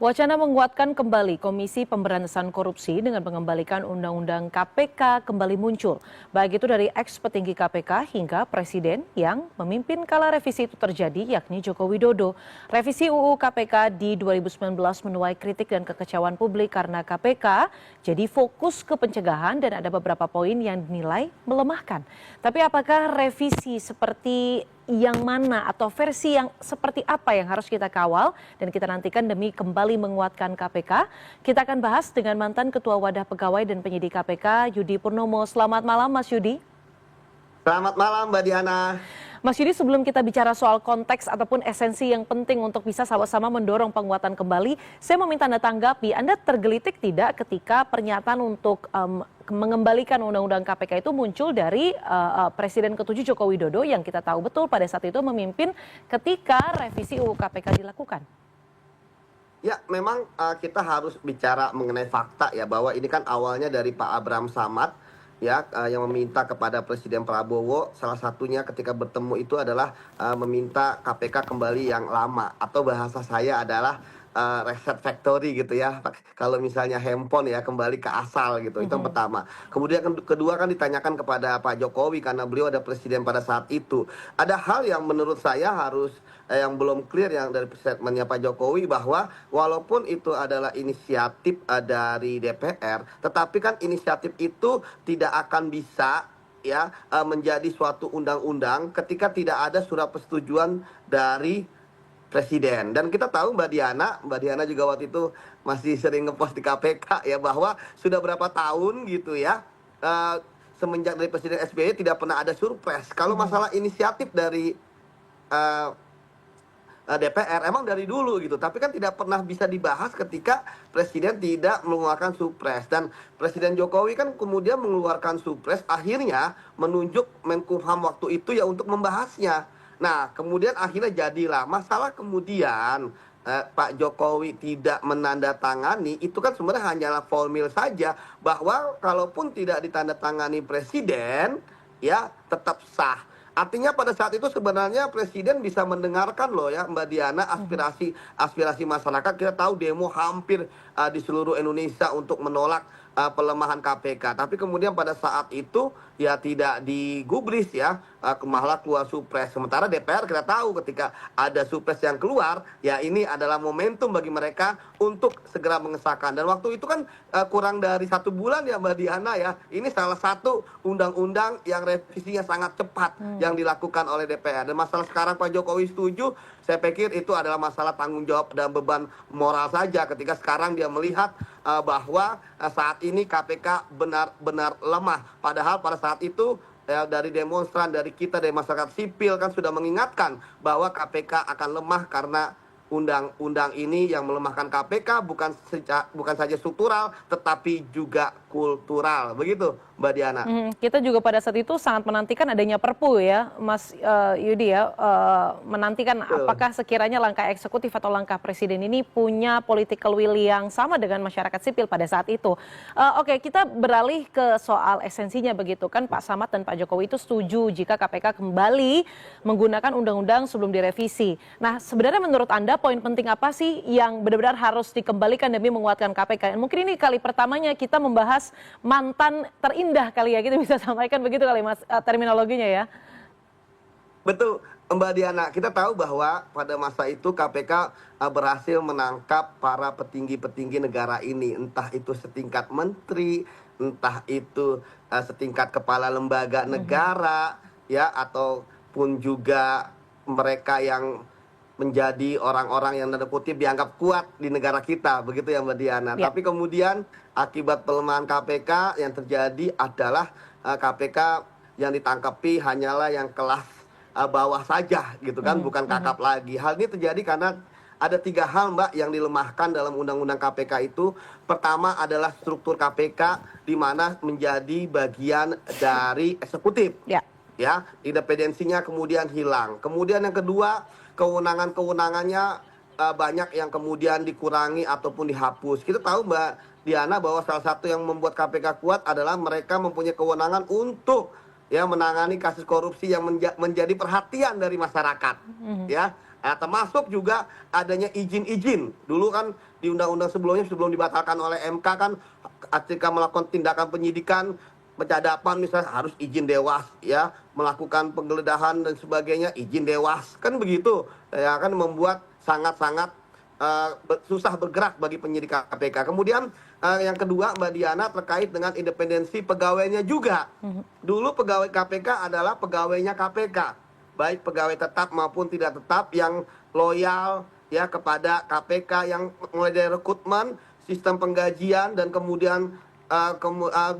Wacana menguatkan kembali Komisi Pemberantasan Korupsi dengan mengembalikan Undang-Undang KPK kembali muncul. Baik itu dari ex-petinggi KPK hingga Presiden yang memimpin kala revisi itu terjadi, yakni Joko Widodo. Revisi UU KPK di 2019 menuai kritik dan kekecewaan publik karena KPK jadi fokus ke pencegahan dan ada beberapa poin yang dinilai melemahkan. Tapi apakah revisi seperti yang mana atau versi yang seperti apa yang harus kita kawal dan kita nantikan demi kembali menguatkan KPK. Kita akan bahas dengan mantan Ketua Wadah Pegawai dan Penyidik KPK, Yudi Purnomo. Selamat malam, Mas Yudi. Selamat malam, Mbak Diana. Mas Yudi, sebelum kita bicara soal konteks ataupun esensi yang penting untuk bisa sama-sama mendorong penguatan kembali, saya meminta Anda tanggapi, Anda tergelitik tidak ketika pernyataan untuk mengembalikan Undang-Undang KPK itu muncul dari Presiden ke-7 Joko Widodo yang kita tahu betul pada saat itu memimpin ketika revisi UU KPK dilakukan? Ya, memang kita harus bicara mengenai fakta ya, bahwa ini kan awalnya dari Pak Abraham Samad ya, yang meminta kepada Presiden Prabowo, salah satunya ketika bertemu itu adalah meminta KPK kembali yang lama, atau bahasa saya adalah reset factory gitu ya. Kalau misalnya handphone ya, kembali ke asal gitu. Itu yang pertama. Kemudian kedua kan ditanyakan kepada Pak Jokowi karena beliau ada presiden pada saat itu. Ada hal yang menurut saya harus yang belum clear yang dari statementnya Pak Jokowi, bahwa walaupun itu adalah inisiatif dari DPR, tetapi kan inisiatif itu tidak akan bisa ya menjadi suatu undang-undang ketika tidak ada surat persetujuan dari Presiden. Dan kita tahu Mbak Diana juga waktu itu masih sering ngepost di KPK ya, bahwa sudah berapa tahun gitu ya, semenjak dari Presiden SBY tidak pernah ada surpres. Kalau masalah inisiatif dari DPR emang dari dulu gitu, tapi kan tidak pernah bisa dibahas ketika Presiden tidak mengeluarkan supres. Dan Presiden Jokowi kan kemudian mengeluarkan supres, akhirnya menunjuk Menkumham waktu itu ya untuk membahasnya. Nah kemudian akhirnya jadilah masalah, kemudian Pak Jokowi tidak menandatangani, itu kan sebenarnya hanyalah formil saja, bahwa kalaupun tidak ditandatangani Presiden ya tetap sah. Artinya pada saat itu sebenarnya Presiden bisa mendengarkan loh ya Mbak Diana, aspirasi masyarakat. Kita tahu demo hampir di seluruh Indonesia untuk menolak pelemahan KPK. Tapi kemudian pada saat itu ya tidak digubris ya, malah keluar supres. Sementara DPR kita tahu ketika ada supres yang keluar, ya ini adalah momentum bagi mereka untuk segera mengesahkan. Dan waktu itu kan kurang dari 1 bulan ya Mbak Diana ya. Ini salah satu undang-undang yang revisinya sangat cepat yang dilakukan oleh DPR. Dan masalah sekarang Pak Jokowi setuju, saya pikir itu adalah masalah tanggung jawab dan beban moral saja ketika sekarang dia melihat bahwa saat ini KPK benar-benar lemah. Padahal pada saat itu dari demonstran, dari kita, dari masyarakat sipil kan sudah mengingatkan bahwa KPK akan lemah karena undang-undang ini yang melemahkan KPK bukan saja struktural tetapi juga kultural. Begitu Mbak Diana. Kita juga pada saat itu sangat menantikan adanya Perpu ya, Mas Yudi ya, menantikan apakah sekiranya langkah eksekutif atau langkah Presiden ini punya political will yang sama dengan masyarakat sipil pada saat itu. Oke, kita beralih ke soal esensinya begitu kan, Pak Samad dan Pak Jokowi itu setuju jika KPK kembali menggunakan undang-undang sebelum direvisi. Nah, sebenarnya menurut Anda poin penting apa sih yang benar-benar harus dikembalikan demi menguatkan KPK? Mungkin ini kali pertamanya kita membahas mantan terindah kali ya, kita bisa sampaikan begitu kali Mas terminologinya ya. Betul Mbak Diana, kita tahu bahwa pada masa itu KPK berhasil menangkap para petinggi-petinggi negara ini, entah itu setingkat menteri, entah itu setingkat kepala lembaga negara ya, ataupun juga mereka yang menjadi orang-orang yang tanda kutip dianggap kuat di negara kita, begitu ya Mbak Diana. Tapi kemudian akibat pelemahan KPK yang terjadi adalah KPK yang ditangkapi hanyalah yang kelas bawah saja gitu kan, bukan kakap lagi. Hal ini terjadi karena ada 3 hal Mbak yang dilemahkan dalam undang-undang KPK itu. Pertama adalah struktur KPK di mana menjadi bagian dari eksekutif. Ya, independensinya kemudian hilang. Kemudian yang kedua, kewenangannya banyak yang kemudian dikurangi ataupun dihapus. Kita tahu Mbak Diana bahwa salah satu yang membuat KPK kuat adalah mereka mempunyai kewenangan untuk ya menangani kasus korupsi yang menjadi perhatian dari masyarakat. Ya, Termasuk juga adanya izin-izin. Dulu kan di undang-undang sebelumnya sebelum dibatalkan oleh MK kan ketika melakukan tindakan penyidikan penyadapan misalnya harus izin dewas ya, melakukan penggeledahan dan sebagainya izin dewas kan begitu ya, kan membuat sangat-sangat susah bergerak bagi penyidik KPK. Kemudian yang kedua Mbak Diana terkait dengan independensi pegawainya juga. Dulu pegawai KPK adalah pegawainya KPK, baik pegawai tetap maupun tidak tetap yang loyal ya kepada KPK, yang mulai dari rekrutmen, sistem penggajian dan kemudian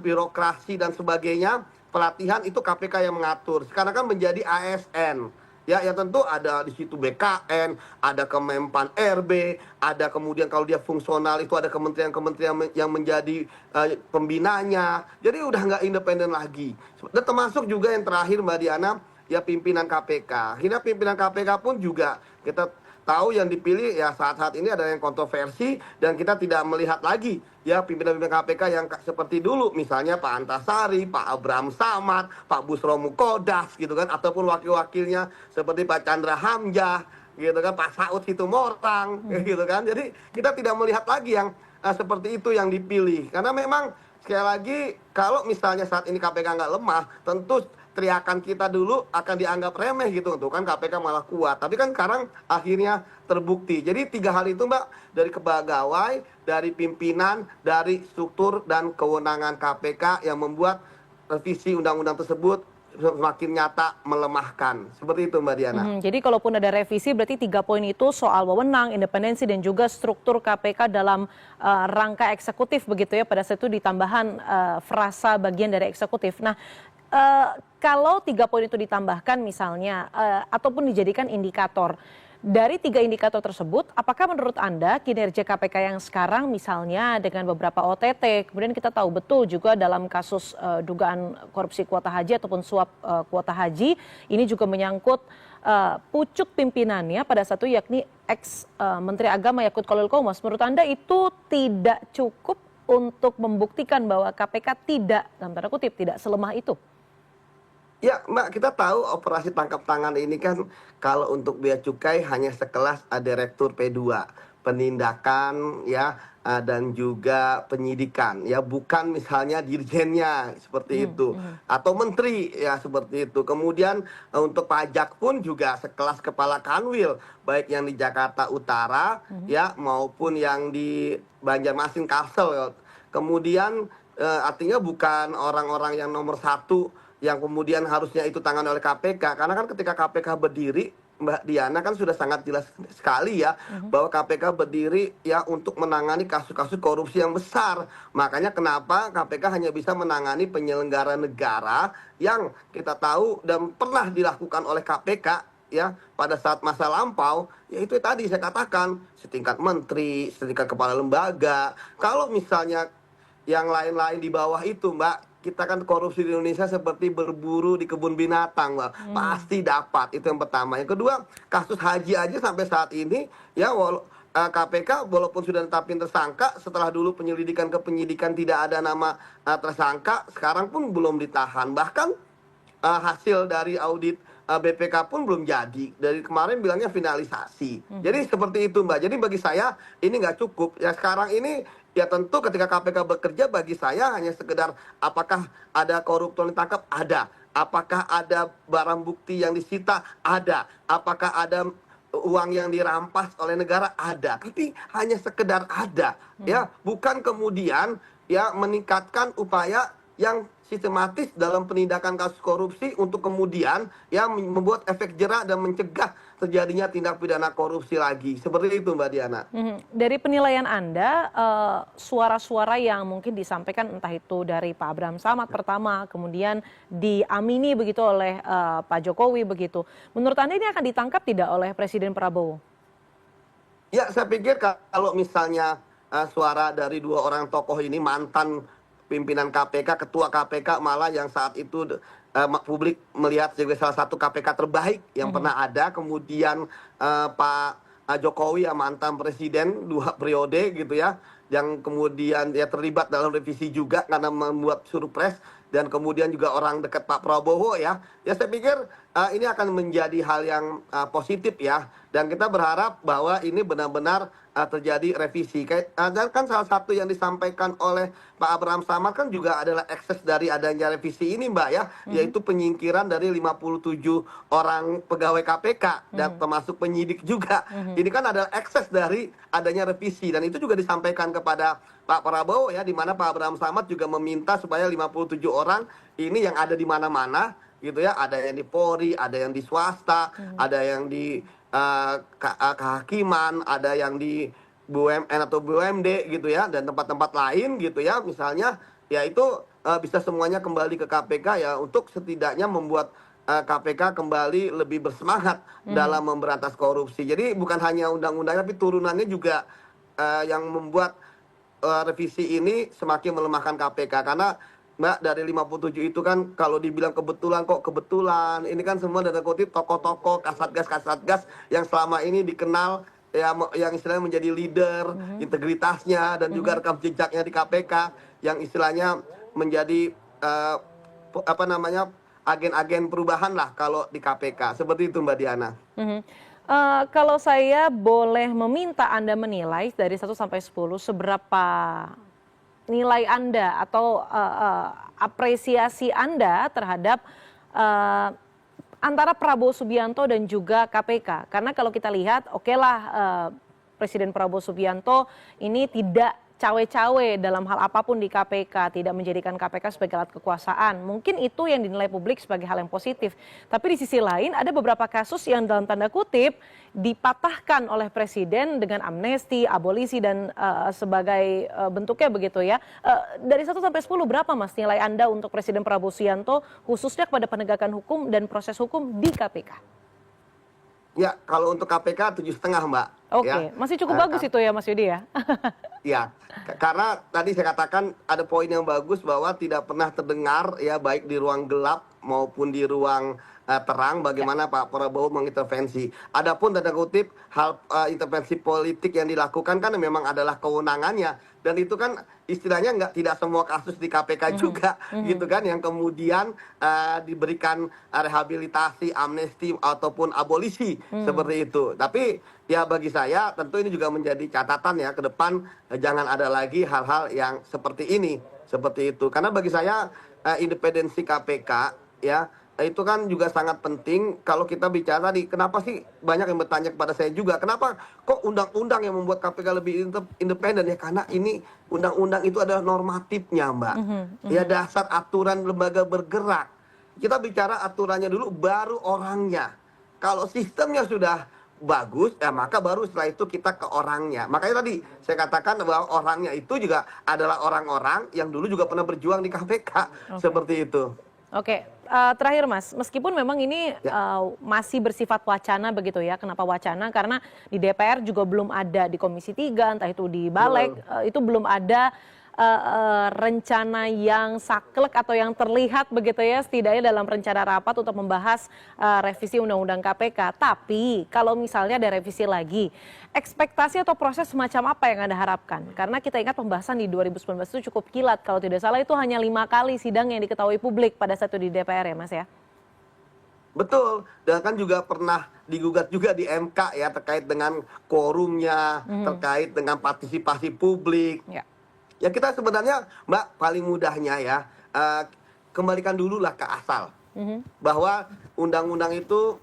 birokrasi dan sebagainya, pelatihan itu KPK yang mengatur. Sekarang kan menjadi ASN. Ya, yang tentu ada di situ BKN, ada Kemenpan RB, ada kemudian kalau dia fungsional itu ada kementerian-kementerian yang menjadi pembinanya. Jadi udah nggak independen lagi. Dan termasuk juga yang terakhir Mbak Diana, ya pimpinan KPK. Akhirnya pimpinan KPK pun juga kita tahu yang dipilih ya saat-saat ini ada yang kontroversi dan kita tidak melihat lagi ya pimpinan-pimpinan KPK yang seperti dulu, misalnya Pak Antasari, Pak Abraham Samad, Pak Busro Mukodas gitu kan, ataupun wakil-wakilnya seperti Pak Chandra Hamzah gitu kan, Pak Saud Situmorang gitu kan. Jadi kita tidak melihat lagi yang seperti itu yang dipilih, karena memang sekali lagi kalau misalnya saat ini KPK nggak lemah, tentu teriakan kita dulu akan dianggap remeh gitu, tuh kan KPK malah kuat. Tapi kan sekarang akhirnya terbukti. Jadi 3 hal itu Mbak, dari kepegawai, dari pimpinan, dari struktur dan kewenangan KPK yang membuat revisi undang-undang tersebut semakin nyata melemahkan. Seperti itu Mbak Diana. Jadi kalaupun ada revisi berarti 3 poin itu soal wewenang, independensi dan juga struktur KPK dalam rangka eksekutif begitu ya, pada saat itu ditambahan frasa bagian dari eksekutif. Nah, kalau 3 poin itu ditambahkan misalnya ataupun dijadikan indikator, dari 3 indikator tersebut, apakah menurut Anda kinerja KPK yang sekarang misalnya dengan beberapa OTT, kemudian kita tahu betul juga dalam kasus dugaan korupsi kuota haji ataupun suap kuota haji, ini juga menyangkut pucuk pimpinannya pada satu yakni ex-Menteri Agama Yakut Khalil Qomas. Menurut Anda itu tidak cukup untuk membuktikan bahwa KPK tidak, dalam tanda kutip, tidak selemah itu? Ya Mbak, kita tahu operasi tangkap tangan ini kan kalau untuk bea cukai hanya sekelas direktur P2, penindakan ya dan juga penyidikan ya, bukan misalnya dirjennya seperti itu atau menteri ya seperti itu. Kemudian untuk pajak pun juga sekelas kepala kanwil, baik yang di Jakarta Utara ya maupun yang di Banjarmasin Kalsel ya. Kemudian artinya bukan orang-orang yang nomor 1 yang kemudian harusnya itu tangan oleh KPK, karena kan ketika KPK berdiri Mbak Diana kan sudah sangat jelas sekali ya bahwa KPK berdiri ya untuk menangani kasus-kasus korupsi yang besar. Makanya kenapa KPK hanya bisa menangani penyelenggara negara yang kita tahu dan pernah dilakukan oleh KPK ya pada saat masa lampau, yaitu tadi saya katakan setingkat menteri, setingkat kepala lembaga. Kalau misalnya yang lain-lain di bawah itu Mbak, kita kan korupsi di Indonesia seperti berburu di kebun binatang Mbak. Pasti dapat, itu yang pertama. Yang kedua, kasus haji aja sampai saat ini ya KPK walaupun sudah tetapin tersangka, setelah dulu penyelidikan ke penyidikan tidak ada nama tersangka, sekarang pun belum ditahan. Bahkan hasil dari audit BPK pun belum jadi. Dari kemarin bilangnya finalisasi. Jadi seperti itu Mbak. Jadi bagi saya ini nggak cukup. Ya sekarang ini ya tentu ketika KPK bekerja bagi saya hanya sekedar apakah ada koruptor yang ditangkap? Ada. Apakah ada barang bukti yang disita? Ada. Apakah ada uang yang dirampas oleh negara? Ada. Tapi hanya sekedar ada. Ya, bukan kemudian ya meningkatkan upaya yang sistematis dalam penindakan kasus korupsi untuk kemudian ya membuat efek jerak dan mencegah terjadinya tindak pidana korupsi lagi. Seperti itu Mbak Diana. Dari penilaian Anda, suara-suara yang mungkin disampaikan entah itu dari Pak Abraham Samad pertama, kemudian diamini begitu oleh Pak Jokowi begitu. Menurut Anda ini akan ditangkap tidak oleh Presiden Prabowo? Ya, saya pikir kalau misalnya suara dari 2 orang tokoh ini, mantan pimpinan KPK, ketua KPK malah yang saat itu publik melihat sebagai salah satu KPK terbaik yang pernah ada. Kemudian Pak Jokowi yang mantan presiden 2 periode gitu ya, yang kemudian ya terlibat dalam revisi juga karena membuat surpres. dan kemudian juga orang dekat Pak Prabowo ya. Ya saya pikir ini akan menjadi hal yang positif ya. Dan kita berharap bahwa ini benar-benar terjadi revisi. Dan kan salah satu yang disampaikan oleh Pak Abraham Samad kan juga adalah ekses dari adanya revisi ini Mbak ya, yaitu penyingkiran dari 57 orang pegawai KPK dan termasuk penyidik juga. Ini kan adalah ekses dari adanya revisi dan itu juga disampaikan kepada Pak Prabowo ya, di mana Pak Abraham Samad juga meminta supaya 57 orang ini yang ada di mana-mana gitu ya, ada yang di Polri, ada yang di swasta, ada yang di kehakiman, ada yang di BUMN atau BUMD gitu ya, dan tempat-tempat lain gitu ya, misalnya ya itu bisa semuanya kembali ke KPK ya, untuk setidaknya membuat KPK kembali lebih bersemangat dalam memberantas korupsi. Jadi bukan hanya undang-undangnya tapi turunannya juga yang membuat revisi ini semakin melemahkan KPK, karena Mbak, dari 57 itu kan kalau dibilang kebetulan kok kebetulan, ini kan semua tanda kutip tokoh-tokoh kasatgas yang selama ini dikenal ya, yang istilahnya menjadi leader, integritasnya dan juga rekam jejaknya di KPK yang istilahnya menjadi agen-agen perubahan lah kalau di KPK. Seperti itu Mbak Diana. Kalau saya boleh meminta Anda menilai dari 1 sampai 10 seberapa nilai Anda atau apresiasi Anda terhadap antara Prabowo Subianto dan juga KPK. Karena kalau kita lihat, Presiden Prabowo Subianto ini tidak cawe-cawe dalam hal apapun di KPK, tidak menjadikan KPK sebagai alat kekuasaan. Mungkin itu yang dinilai publik sebagai hal yang positif. Tapi di sisi lain ada beberapa kasus yang dalam tanda kutip dipatahkan oleh Presiden dengan amnesti, abolisi dan sebagai bentuknya begitu ya. Dari 1 sampai 10 berapa Mas nilai Anda untuk Presiden Prabowo Subianto khususnya kepada penegakan hukum dan proses hukum di KPK? Ya, kalau untuk KPK 7,5 Mbak. Oke, ya. masih cukup bagus itu ya Mas Yudi ya? Ya, karena tadi saya katakan ada poin yang bagus bahwa tidak pernah terdengar ya, baik di ruang gelap maupun di ruang terang bagaimana Pak Prabowo mengintervensi. Adapun tanda kutip hal intervensi politik yang dilakukan kan memang adalah kewenangannya, dan itu kan istilahnya tidak semua kasus di KPK juga gitu kan yang kemudian diberikan rehabilitasi, amnesti ataupun abolisi seperti itu. Tapi ya bagi saya tentu ini juga menjadi catatan ya ke depan, jangan ada lagi hal-hal yang seperti ini, seperti itu. Karena bagi saya independensi KPK ya itu kan juga sangat penting. Kalau kita bicara tadi, kenapa sih banyak yang bertanya kepada saya juga, kenapa kok undang-undang yang membuat KPK lebih independen ya? Karena ini undang-undang itu adalah normatifnya Mbak, ya dasar aturan lembaga bergerak. Kita bicara aturannya dulu, baru orangnya. Kalau sistemnya sudah bagus, ya maka baru setelah itu kita ke orangnya. Makanya tadi saya katakan bahwa orangnya itu juga adalah orang-orang yang dulu juga pernah berjuang di KPK, seperti itu. Oke, terakhir Mas, meskipun memang ini masih bersifat wacana begitu ya, kenapa wacana? Karena di DPR juga belum ada, di Komisi 3, entah itu di Balik, itu belum ada rencana yang saklek atau yang terlihat begitu ya, setidaknya dalam rencana rapat untuk membahas revisi Undang-Undang KPK. Tapi kalau misalnya ada revisi lagi, ekspektasi atau proses semacam apa yang Anda harapkan? Karena kita ingat pembahasan di 2019 itu cukup kilat, kalau tidak salah itu hanya 5 kali sidang yang diketahui publik pada saat itu di DPR ya Mas ya? Betul, dan kan juga pernah digugat juga di MK ya, terkait dengan quorumnya, terkait dengan partisipasi publik. Ya kita sebenarnya Mbak, paling mudahnya ya, kembalikan dulu lah ke asal. Bahwa undang-undang itu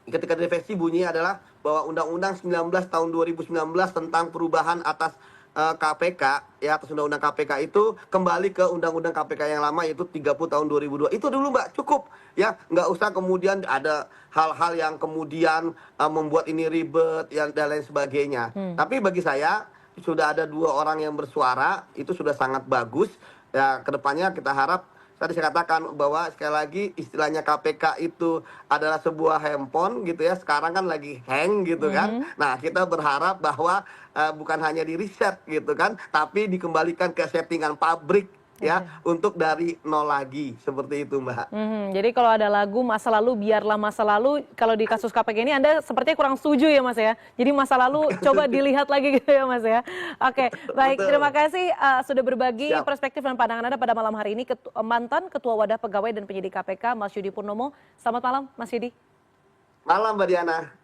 ketika direvisi bunyinya adalah bahwa Undang-Undang 19 tahun 2019 tentang perubahan atas KPK ya, atas Undang-Undang KPK itu kembali ke Undang-Undang KPK yang lama, yaitu 30 tahun 2002. Itu dulu Mbak, cukup ya, nggak usah kemudian ada hal-hal yang kemudian membuat ini ribet dan lain sebagainya. Tapi bagi saya sudah ada 2 orang yang bersuara, itu sudah sangat bagus. Ya, kedepannya kita harap, tadi saya katakan bahwa sekali lagi istilahnya KPK itu adalah sebuah handphone gitu ya, sekarang kan lagi hang gitu kan. Nah kita berharap bahwa bukan hanya di riset gitu kan, tapi dikembalikan ke settingan pabrik ya untuk dari nol lagi seperti itu Mbak. Jadi kalau ada lagu masa lalu biarlah masa lalu, kalau di kasus KPK ini Anda sepertinya kurang setuju ya Mas ya. Jadi masa lalu coba dilihat lagi gitu ya Mas ya. Oke, baik, Betul. terima kasih sudah berbagi Siap. perspektif dan pandangan Anda pada malam hari ini. Mantan Ketua Wadah Pegawai dan Penyidik KPK Mas Yudi Purnomo. Selamat malam Mas Yudi. Malam Mbak Diana.